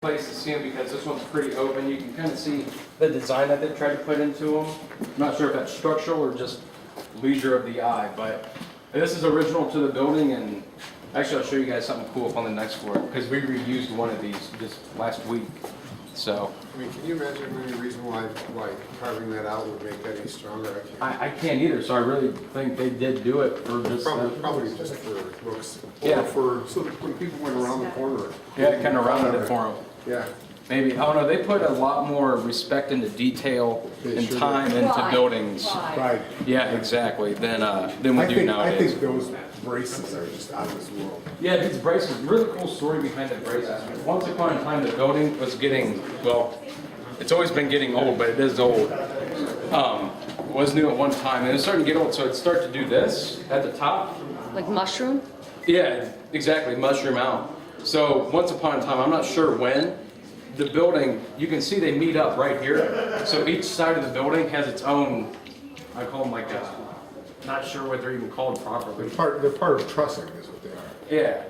place to see them because this one's pretty open. You can kind of see the design that they tried to put into them. I'm not sure if that's structural or just leisure of the eye, but this is original to the building. And actually, I'll show you guys something cool up on the next floor because we reused one of these just last week. So I mean, can you imagine any reason why carving that out would make that any stronger? I can't either. So I really think they did do it for just Probably just for looks. Yeah. Or so that when people went around the corner. yeah, kind of rounded it for them. Yeah. Maybe, I don't know, they put a lot more respect into detail They and sure time into buildings. Right. Yeah, exactly, than we I do think nowadays. those braces are just out of this world. Yeah, these braces, really cool story behind the braces. Once upon a time, the building was getting, well, it's always been getting old, but it is old. Was new at one time, and it was starting to get old, so it'd start to do this at the top. Like mushroom? Yeah, exactly, mushroom out. So once upon a time, I'm not sure when, the building, you can see they meet up right here. So each side of the building has its own, I call them like, not sure what they're even called properly. They're part of trussing is what they are. Yeah.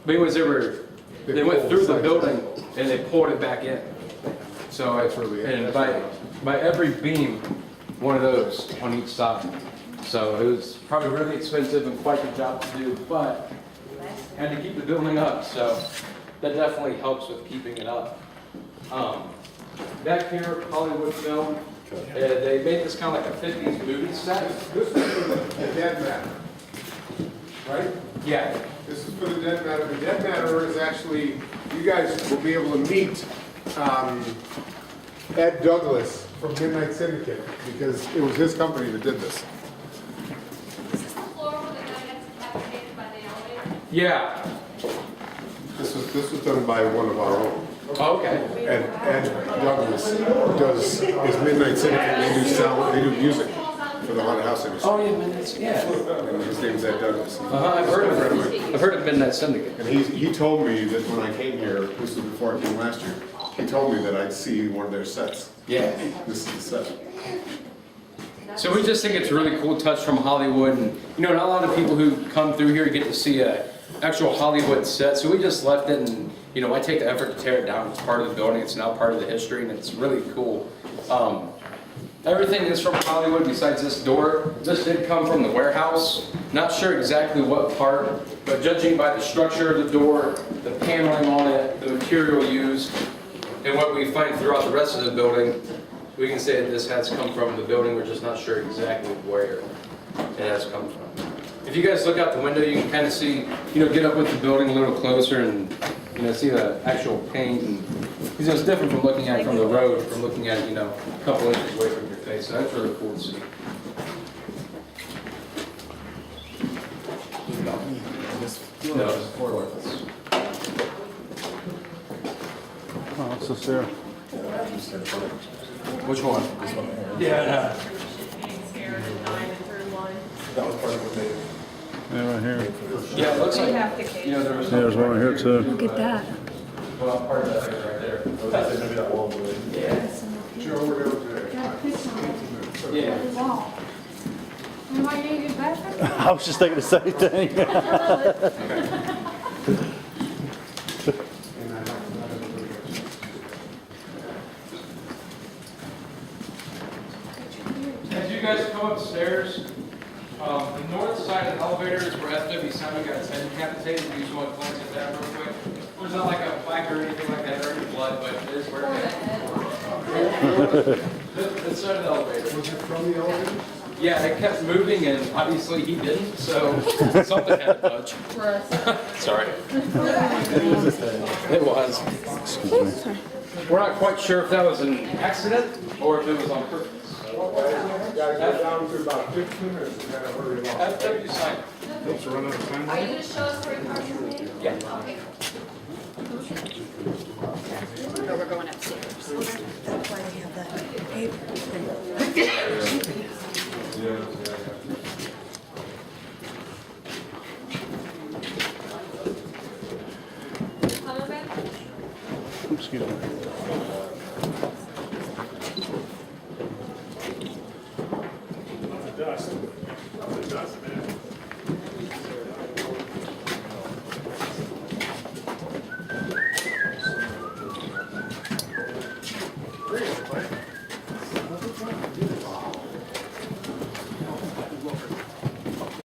But anyways, they went through the building and they poured it back in. So That's really it. and by every beam, one of those on each side. So it was probably really expensive and quite the job to do, but had to keep the building up. So that definitely helps with keeping it up. Back here, Hollywood Film, they made this kind of like a 50s movie set. This is for the dead matter, right? Yeah. This is for the dead matter. The dead matter is actually, you guys will be able to meet Ed Douglas from Midnight Syndicate because it was his company that did this. Is this the floor where the guy gets decapitated by the elevator? Yeah. This was done by one of our own. Oh, okay. Ed Douglas is Midnight Syndicate. They do music for the haunted house industry. Oh, yeah, Midnight, yeah. And his name's Ed Douglas. I've heard of it. I've heard of Midnight Syndicate. And he told me that when I came here, this was before I came last year, he told me that I'd see one of their sets. Yeah. This is the set. So we just think it's a really cool touch from Hollywood, and you know, not a lot of people who come through here get to see a actual Hollywood set. So we just left it, and you know, I take the effort to tear it down. It's part of the building. It's now part of the history, and it's really cool. Everything is from Hollywood besides this door. This did come from the warehouse. Not sure exactly what part, but judging by the structure of the door, the paneling on it, the material used, and what we find throughout the rest of the building, we can say that this has come from the building. We're just not sure exactly where it has come from. If you guys look out the window, you can kind of see, you know, get up with the building a little closer and, you know, see the actual paint. And because it's different from looking at it from the road, from looking at it, you know, a couple inches away from your face. So that's really cool to see. No, it's 4 levels. Oh, what's this here? Which one? Yeah. Yeah, right here. Yeah, it looks like, you know, there was Yeah, there's one right here too. Look at that. well, part of that is right there. Maybe that wall would. Joe, we're down today. Got a picture on Yeah. the wall. Am I gonna get better? I was just thinking the same thing. As you guys come upstairs, the north side of the elevator is where FW Simon got his head decapitated. We just want to glance at that real quick. There's not like a plaque or anything like that or any blood, but it is where it is. This side of the elevator. Was it from the elevator? Yeah, it kept moving and obviously he didn't, so something had to budge. Sorry. It was. Excuse me. We're not quite sure if that was an accident or if it was on purpose. Gotta go down to about 15 minutes and then hurry along. FW Simon. Oops, we're running out of time. Are you gonna show us where your parking is? Yeah. Okay. No, we're going upstairs. That's why they have that paper Coming back? Excuse me. The dust. The dust.